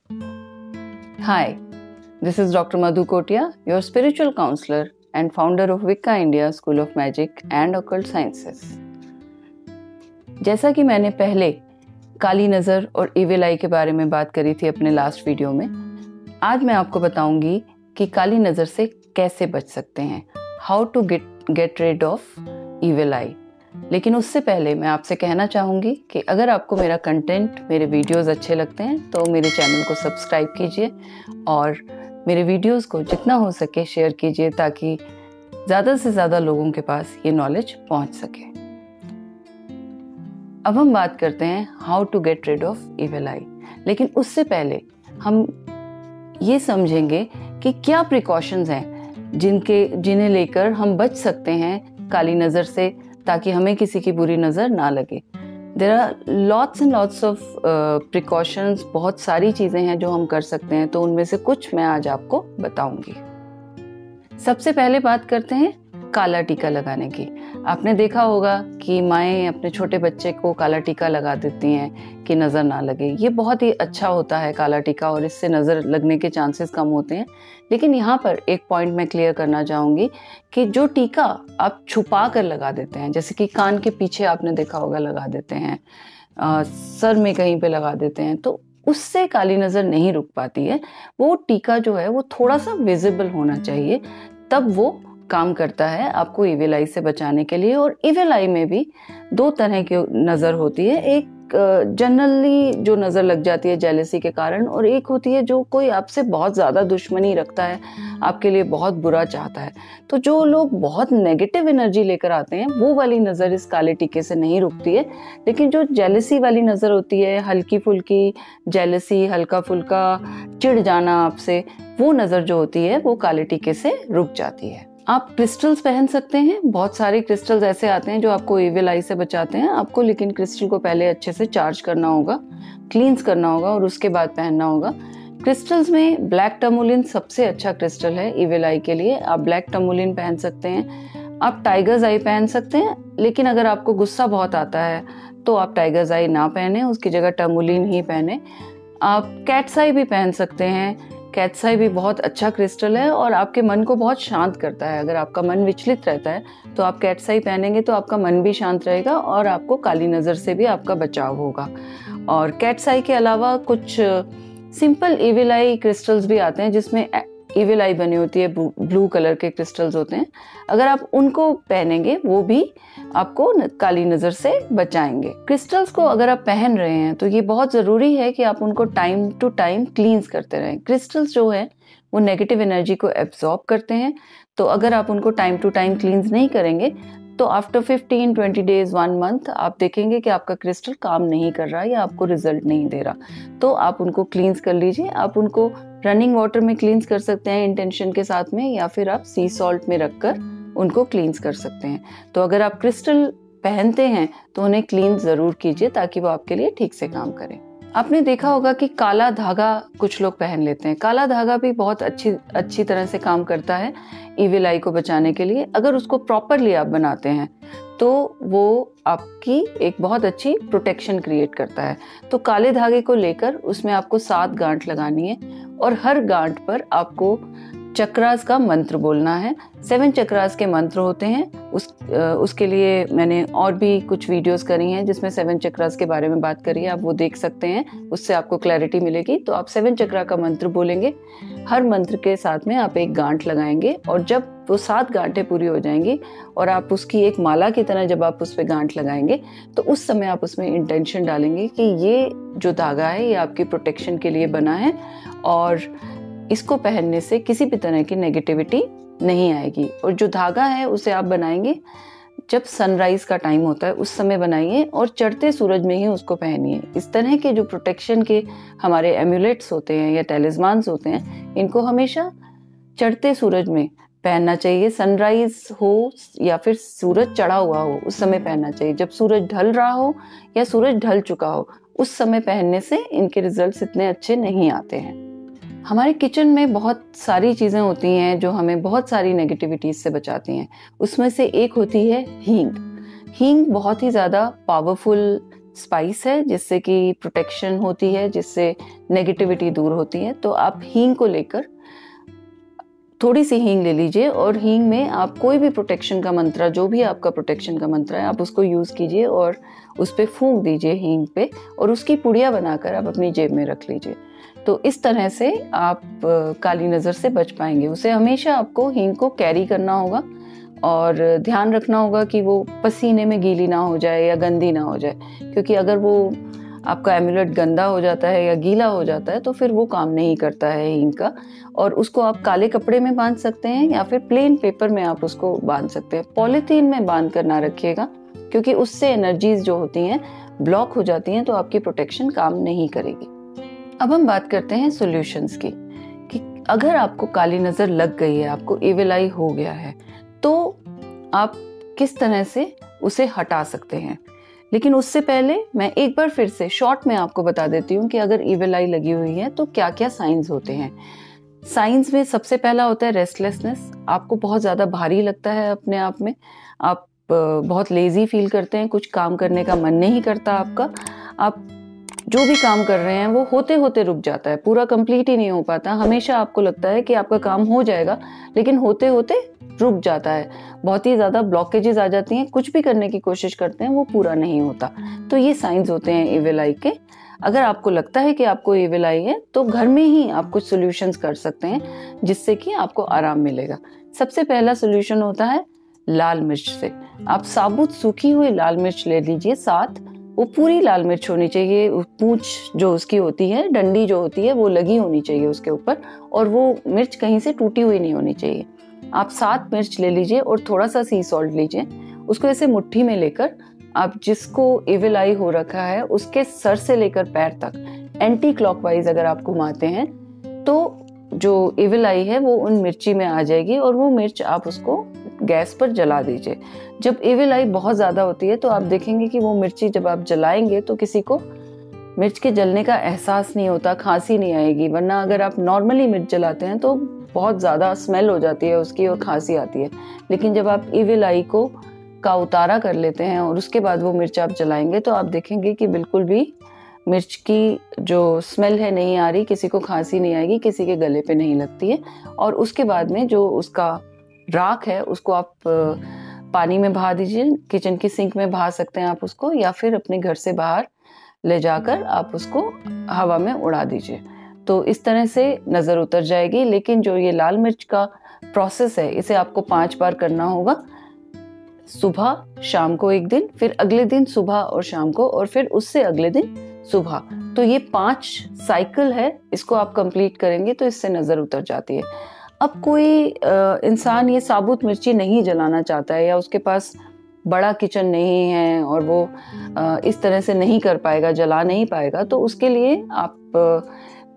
Hi, this is Dr. Madhu Kotia, your spiritual counselor and founder of Wicca India School of Magic and Occult Sciences. जैसा कि मैंने पहले काली नज़र और evil आई के बारे में बात करी थी अपने लास्ट वीडियो में, आज मैं आपको बताऊंगी कि काली नज़र से कैसे बच सकते हैं, how to get rid of evil eye. लेकिन उससे पहले मैं आपसे कहना चाहूँगी कि अगर आपको मेरा कंटेंट, मेरे वीडियोस अच्छे लगते हैं तो मेरे चैनल को सब्सक्राइब कीजिए और मेरे वीडियोस को जितना हो सके शेयर कीजिए ताकि ज़्यादा से ज़्यादा लोगों के पास ये नॉलेज पहुंच सके। अब हम बात करते हैं how to get rid of evil eye. लेकिन उससे पहले हम ये समझेंगे कि क्या प्रिकॉशंस हैं जिन्हें लेकर हम बच सकते हैं काली नज़र से, ताकि हमें किसी की बुरी नज़र ना लगे। There are lots and lots of precautions, बहुत सारी चीज़ें हैं जो हम कर सकते हैं, तो उनमें से कुछ मैं आज आपको बताऊंगी। सबसे पहले बात करते हैं काला टीका लगाने की। आपने देखा होगा कि माएँ अपने छोटे बच्चे को काला टीका लगा देती हैं कि नज़र ना लगे। ये बहुत ही अच्छा होता है काला टीका, और इससे नज़र लगने के चांसेस कम होते हैं। लेकिन यहाँ पर एक पॉइंट मैं क्लियर करना चाहूँगी कि जो टीका आप छुपा कर लगा देते हैं, जैसे कि कान के पीछे आपने देखा होगा लगा देते हैं, सर में कहीं पे लगा देते हैं, तो उससे काली नज़र नहीं रुक पाती है। वो टीका जो है वो थोड़ा सा विजिबल होना चाहिए, तब वो काम करता है आपको इविल आई से बचाने के लिए। और इविल आई में भी दो तरह की नज़र होती है, एक जनरली जो नज़र लग जाती है जेलसी के कारण, और एक होती है जो कोई आपसे बहुत ज़्यादा दुश्मनी रखता है, आपके लिए बहुत बुरा चाहता है। तो जो लोग बहुत नेगेटिव एनर्जी लेकर आते हैं वो वाली नज़र इस काले टीके से नहीं रुकती है। लेकिन जो जेलसी वाली नज़र होती है, हल्की फुल्की जेलसी, हल्का फुल्का चिढ़ जाना आपसे, वो नज़र जो होती है वो काले टीके से रुक जाती है। आप क्रिस्टल्स पहन सकते हैं। बहुत सारे क्रिस्टल्स ऐसे आते हैं जो आपको इविल आई से बचाते हैं आपको, लेकिन क्रिस्टल को पहले अच्छे से चार्ज करना होगा, क्लींस करना होगा और उसके बाद पहनना होगा। क्रिस्टल्स में ब्लैक टर्मोलिन सबसे अच्छा क्रिस्टल है इविल आई के लिए। आप ब्लैक टर्मोलिन पहन सकते हैं, आप टाइगर्स आई पहन सकते हैं। लेकिन अगर आपको गुस्सा बहुत आता है तो आप टाइगर्स आई ना पहने, उसकी जगह टर्मोलिन ही पहने। आप कैट्स आई भी पहन सकते हैं। कैट्स आई भी बहुत अच्छा क्रिस्टल है और आपके मन को बहुत शांत करता है। अगर आपका मन विचलित रहता है तो आप कैट्स आई पहनेंगे तो आपका मन भी शांत रहेगा और आपको काली नज़र से भी आपका बचाव होगा। और कैट्स आई के अलावा कुछ सिंपल इविल आई क्रिस्टल्स भी आते हैं जिसमें इविल आई बनी होती है, ब्लू कलर के क्रिस्टल्स होते हैं। अगर आप उनको पहनेंगे वो भी आपको काली नज़र से बचाएंगे। क्रिस्टल्स को अगर आप पहन रहे हैं तो ये बहुत ज़रूरी है कि आप उनको टाइम टू टाइम क्लींस करते रहें। क्रिस्टल्स जो है वो नेगेटिव एनर्जी को एब्जॉर्ब करते हैं, तो अगर आप उनको टाइम टू टाइम क्लींस नहीं करेंगे तो आफ्टर 15-20 डेज, 1 मंथ आप देखेंगे कि आपका क्रिस्टल काम नहीं कर रहा या आपको रिजल्ट नहीं दे रहा। तो आप उनको क्लींस कर लीजिए। आप उनको रनिंग वाटर में क्लींस कर सकते हैं इंटेंशन के साथ में, या फिर आप सी सॉल्ट में रखकर उनको क्लींस कर सकते हैं। तो अगर आप क्रिस्टल पहनते हैं तो उन्हें क्लीन ज़रूर कीजिए ताकि वो आपके लिए ठीक से काम करें। आपने देखा होगा कि काला धागा कुछ लोग पहन लेते हैं। काला धागा भी बहुत अच्छी तरह से काम करता है इविल आई को बचाने के लिए। अगर उसको प्रॉपरली आप बनाते हैं तो वो आपकी एक बहुत अच्छी प्रोटेक्शन क्रिएट करता है। तो काले धागे को लेकर उसमें आपको 7 गांठ लगानी है और हर गांठ पर आपको चक्रास का मंत्र बोलना है। 7 चक्रास के मंत्र होते हैं। उसके लिए मैंने और भी कुछ वीडियोस करी हैं जिसमें 7 चक्रास के बारे में बात करी है, आप वो देख सकते हैं, उससे आपको क्लैरिटी मिलेगी। तो आप 7 चक्रा का मंत्र बोलेंगे, हर मंत्र के साथ में आप एक गांठ लगाएंगे, और जब वो 7 गांठें पूरी हो जाएंगी और आप उसकी एक माला की तरह जब आप उस पर गांठ लगाएंगे तो उस समय आप उसमें इंटेंशन डालेंगे कि ये जो धागा है ये आपकी प्रोटेक्शन के लिए बना है और इसको पहनने से किसी भी तरह की नेगेटिविटी नहीं आएगी। और जो धागा है उसे आप बनाएंगे जब सनराइज का टाइम होता है उस समय बनाइए और चढ़ते सूरज में ही उसको पहनिए। इस तरह के जो प्रोटेक्शन के हमारे एम्यूलेट्स होते हैं या टैलिस्मान्स होते हैं, इनको हमेशा चढ़ते सूरज में पहनना चाहिए। सनराइज हो या फिर सूरज चढ़ा हुआ हो उस समय पहनना चाहिए। जब सूरज ढल रहा हो या सूरज ढल चुका हो उस समय पहनने से इनके रिजल्ट्स इतने अच्छे नहीं आते हैं। हमारे किचन में बहुत सारी चीज़ें होती हैं जो हमें बहुत सारी नेगेटिविटीज़ से बचाती हैं। उसमें से एक होती है हींग। हींग बहुत ही ज़्यादा पावरफुल स्पाइस है जिससे कि प्रोटेक्शन होती है, जिससे नेगेटिविटी दूर होती है। तो आप हींग को लेकर थोड़ी सी हींग ले लीजिए और हींग में आप कोई भी प्रोटेक्शन का मंत्र, जो भी आपका प्रोटेक्शन का मंत्र है, आप उसको यूज़ कीजिए और उस पर फूंक दीजिए हींग पे, और उसकी पुड़िया बनाकर आप अपनी जेब में रख लीजिए। तो इस तरह से आप काली नज़र से बच पाएंगे। उसे हमेशा आपको हींग को कैरी करना होगा और ध्यान रखना होगा कि वो पसीने में गीली ना हो जाए या गंदी ना हो जाए, क्योंकि अगर वो आपका एम्यूलेट गंदा हो जाता है या गीला हो जाता है तो फिर वो काम नहीं करता है हींग का। और उसको आप काले कपड़े में बांध सकते हैं या फिर प्लेन पेपर में आप उसको बांध सकते हैं। पॉलीथीन में बांध कर ना रखिएगा, क्योंकि उससे एनर्जीज जो होती हैं ब्लॉक हो जाती हैं, तो आपकी प्रोटेक्शन काम नहीं करेगी। अब हम बात करते हैं सॉल्यूशंस की, कि अगर आपको काली नज़र लग गई है, आपको इविल आई हो गया है, तो आप किस तरह से उसे हटा सकते हैं। लेकिन उससे पहले मैं एक बार फिर से शॉर्ट में आपको बता देती हूँ कि अगर इविल आई लगी हुई है तो क्या क्या साइंस होते हैं। साइंस में सबसे पहला होता है रेस्टलेसनेस। आपको बहुत ज़्यादा भारी लगता है अपने आप में, आप बहुत लेजी फील करते हैं, कुछ काम करने का मन नहीं करता आपका, आप जो भी काम कर रहे हैं वो होते होते रुक जाता है, पूरा कंप्लीट ही नहीं हो पाता। हमेशा आपको लगता है कि आपका काम हो जाएगा, लेकिन होते होते रुक जाता है, बहुत ही ज़्यादा ब्लॉकेजेस आ जाती हैं, कुछ भी करने की कोशिश करते हैं वो पूरा नहीं होता। तो ये साइंस होते हैं इविल आई के। अगर आपको लगता है कि आपको इविल आई है तो घर में ही आप कुछ सॉल्यूशंस कर सकते हैं जिससे कि आपको आराम मिलेगा। सबसे पहला सॉल्यूशन होता है लाल मिर्च से। आप साबुत सूखी हुई लाल मिर्च ले लीजिए, साथ वो पूरी लाल मिर्च होनी चाहिए, पूंछ जो उसकी होती है, डंडी जो होती है वो लगी होनी चाहिए उसके ऊपर, और वो मिर्च कहीं से टूटी हुई नहीं होनी चाहिए। आप 7 मिर्च ले लीजिए और थोड़ा सा सी सॉल्ट लीजिए, उसको ऐसे मुट्ठी में लेकर आप जिसको इविल आई हो रखा है उसके सर से लेकर पैर तक एंटी क्लॉकवाइज अगर आप घुमाते हैं तो जो इविल आई है वो उन मिर्ची में आ जाएगी और वो मिर्च आप उसको गैस पर जला दीजिए। जब इविल आई बहुत ज़्यादा होती है तो आप देखेंगे कि वो मिर्ची जब आप जलाएंगे तो किसी को मिर्च के जलने का एहसास नहीं होता, खांसी नहीं आएगी। वरना अगर आप नॉर्मली मिर्च जलाते हैं तो बहुत ज़्यादा स्मेल हो जाती है उसकी और खांसी आती है। लेकिन जब आप इविल आई का उतारा कर लेते हैं और उसके बाद वो मिर्च आप जलाएंगे तो आप देखेंगे कि बिल्कुल भी मिर्च की जो स्मेल है नहीं आ रही, किसी को खांसी नहीं आएगी, किसी के गले पे नहीं लगती है। और उसके बाद में जो उसका राख है उसको आप पानी में बहा दीजिए, किचन की सिंक में बहा सकते हैं आप उसको, या फिर अपने घर से बाहर ले जाकर आप उसको हवा में उड़ा दीजिए। तो इस तरह से नज़र उतर जाएगी। लेकिन जो ये लाल मिर्च का प्रोसेस है इसे आपको 5 बार करना होगा, सुबह शाम को एक दिन, फिर अगले दिन सुबह और शाम को, और फिर उससे अगले दिन सुबह। तो ये 5 साइकिल है, इसको आप कंप्लीट करेंगे तो इससे नज़र उतर जाती है। अब कोई इंसान ये साबुत मिर्ची नहीं जलाना चाहता है या उसके पास बड़ा किचन नहीं है और वो इस तरह से नहीं कर पाएगा, जला नहीं पाएगा, तो उसके लिए आप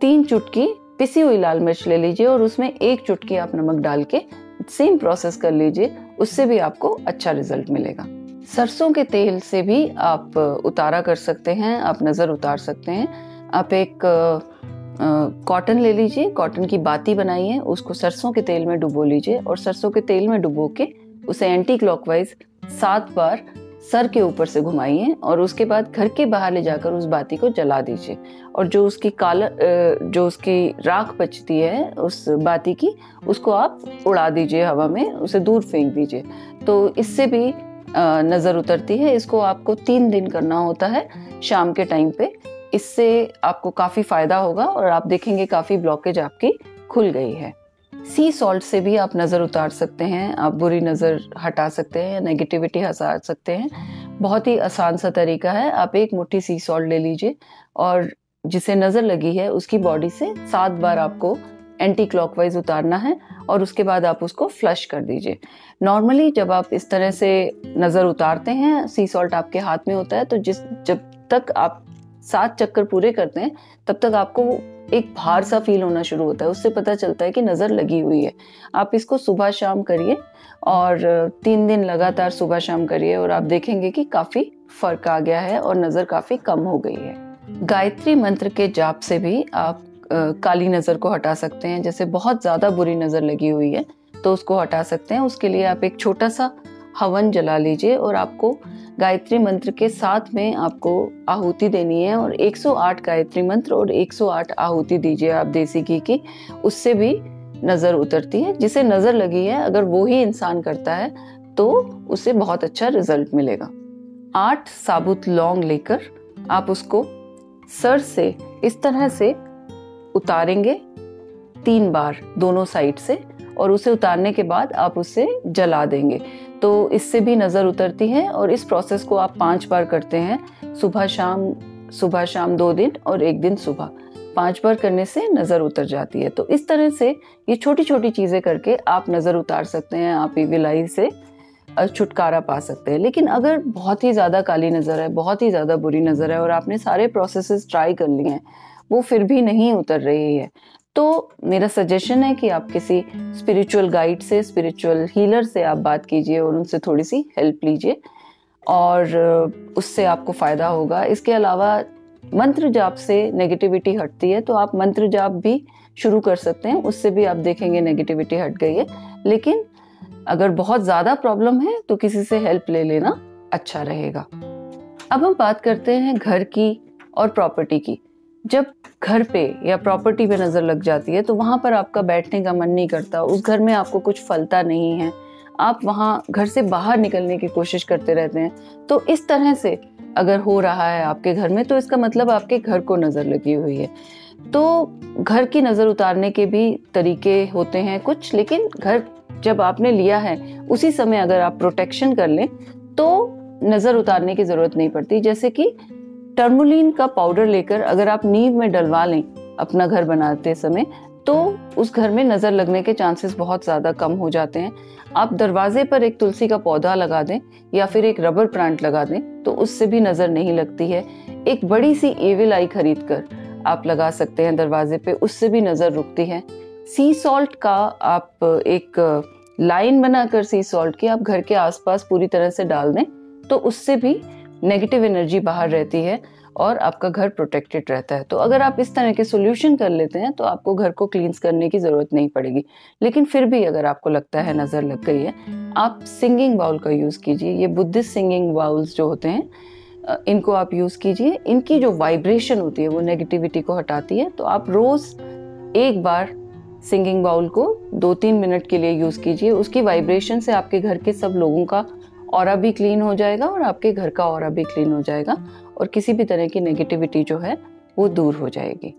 3 चुटकी पिसी हुई लाल मिर्च ले लीजिए और उसमें 1 चुटकी आप नमक डाल के सेम प्रोसेस कर लीजिए, उससे भी आपको अच्छा रिजल्ट मिलेगा। सरसों के तेल से भी आप उतारा कर सकते हैं, आप नज़र उतार सकते हैं। आप एक कॉटन ले लीजिए, कॉटन की बाती बनाइए, उसको सरसों के तेल में डुबो लीजिए और सरसों के तेल में डुबो के उसे एंटी क्लॉकवाइज 7 बार सर के ऊपर से घुमाइए और उसके बाद घर के बाहर ले जाकर उस बाती को जला दीजिए। और जो उसकी राख बचती है उस बाती की, उसको आप उड़ा दीजिए हवा में, उसे दूर फेंक दीजिए। तो इससे भी नज़र उतरती है। इसको आपको 3 दिन करना होता है शाम के टाइम पे। इससे आपको काफ़ी फ़ायदा होगा और आप देखेंगे काफ़ी ब्लॉकेज आपकी खुल गई है। सी सॉल्ट से भी आप नज़र उतार सकते हैं, आप बुरी नज़र हटा सकते हैं, नेगेटिविटी हटा सकते हैं। बहुत ही आसान सा तरीका है। आप 1 मुट्ठी सी सॉल्ट ले लीजिए और जिसे नज़र लगी है उसकी बॉडी से 7 बार आपको एंटी क्लॉकवाइज उतारना है और उसके बाद आप उसको फ्लश कर दीजिए। नॉर्मली जब आप इस तरह से नज़र उतारते हैं, सी सॉल्ट आपके हाथ में होता है, तो जब तक आप 7 चक्कर पूरे करते हैं तब तक आपको एक भार सा फील होना शुरू होता है। उससे पता चलता है कि नज़र लगी हुई है। आप इसको सुबह शाम करिए और 3 दिन लगातार सुबह शाम करिए और आप देखेंगे कि काफ़ी फ़र्क आ गया है और नज़र काफ़ी कम हो गई है। गायत्री मंत्र के जाप से भी आप काली नज़र को हटा सकते हैं। जैसे बहुत ज़्यादा बुरी नज़र लगी हुई है तो उसको हटा सकते हैं। उसके लिए आप एक छोटा सा हवन जला लीजिए और आपको गायत्री मंत्र के साथ में आपको आहुति देनी है और 108 गायत्री मंत्र और 108 आहुति दीजिए आप देसी घी की। उससे भी नज़र उतरती है। जिसे नज़र लगी है अगर वो ही इंसान करता है तो उसे बहुत अच्छा रिजल्ट मिलेगा। 8 साबुत लौंग लेकर आप उसको सर से इस तरह से उतारेंगे 3 बार दोनों साइड से, और उसे उतारने के बाद आप उसे जला देंगे तो इससे भी नज़र उतरती है। और इस प्रोसेस को आप 5 बार करते हैं, सुबह शाम 2 दिन और 1 दिन सुबह। 5 बार करने से नज़र उतर जाती है। तो इस तरह से ये छोटी छोटी चीज़ें करके आप नज़र उतार सकते हैं, आप इविल आई से छुटकारा पा सकते हैं। लेकिन अगर बहुत ही ज़्यादा काली नज़र है, बहुत ही ज़्यादा बुरी नज़र है और आपने सारे प्रोसेसेस ट्राई कर लिए हैं, वो फिर भी नहीं उतर रही है, तो मेरा सजेशन है कि आप किसी स्पिरिचुअल गाइड से, स्पिरिचुअल हीलर से आप बात कीजिए और उनसे थोड़ी सी हेल्प लीजिए और उससे आपको फ़ायदा होगा। इसके अलावा मंत्र जाप से नेगेटिविटी हटती है, तो आप मंत्र जाप भी शुरू कर सकते हैं, उससे भी आप देखेंगे नेगेटिविटी हट गई है। लेकिन अगर बहुत ज़्यादा प्रॉब्लम है तो किसी से हेल्प ले लेना अच्छा रहेगा। अब हम बात करते हैं घर की और प्रॉपर्टी की। जब घर पे या प्रॉपर्टी पे नज़र लग जाती है तो वहाँ पर आपका बैठने का मन नहीं करता, उस घर में आपको कुछ फलता नहीं है, आप वहाँ घर से बाहर निकलने की कोशिश करते रहते हैं। तो इस तरह से अगर हो रहा है आपके घर में तो इसका मतलब आपके घर को नज़र लगी हुई है। तो घर की नज़र उतारने के भी तरीके होते हैं कुछ, लेकिन घर जब आपने लिया है उसी समय अगर आप प्रोटेक्शन कर लें तो नज़र उतारने की ज़रूरत नहीं पड़ती। जैसे कि टर्मोलिन का पाउडर लेकर अगर आप नींव में डलवा लें अपना घर बनाते समय, तो उस घर में नज़र लगने के चांसेस बहुत ज़्यादा कम हो जाते हैं। आप दरवाजे पर एक तुलसी का पौधा लगा दें या फिर एक रबर प्लांट लगा दें तो उससे भी नज़र नहीं लगती है। एक बड़ी सी एविल आई खरीद कर आप लगा सकते हैं दरवाजे पे, उससे भी नज़र रुकती है। सी सॉल्ट का आप एक लाइन बनाकर सी सॉल्ट की आप घर के आसपास पूरी तरह से डाल दें तो उससे भी नेगेटिव एनर्जी बाहर रहती है और आपका घर प्रोटेक्टेड रहता है। तो अगर आप इस तरह के सॉल्यूशन कर लेते हैं तो आपको घर को क्लींस करने की ज़रूरत नहीं पड़ेगी। लेकिन फिर भी अगर आपको लगता है नज़र लग गई है, आप सिंगिंग बाउल का यूज़ कीजिए। ये बुद्धिस्ट सिंगिंग बाउल्स जो होते हैं इनको आप यूज़ कीजिए। इनकी जो वाइब्रेशन होती है वो नेगेटिविटी को हटाती है। तो आप रोज़ एक बार सिंगिंग बाउल को 2-3 मिनट के लिए यूज़ कीजिए। उसकी वाइब्रेशन से आपके घर के सब लोगों का ऑरा भी क्लीन हो जाएगा और आपके घर का ऑरा भी क्लीन हो जाएगा और किसी भी तरह की नेगेटिविटी जो है वो दूर हो जाएगी।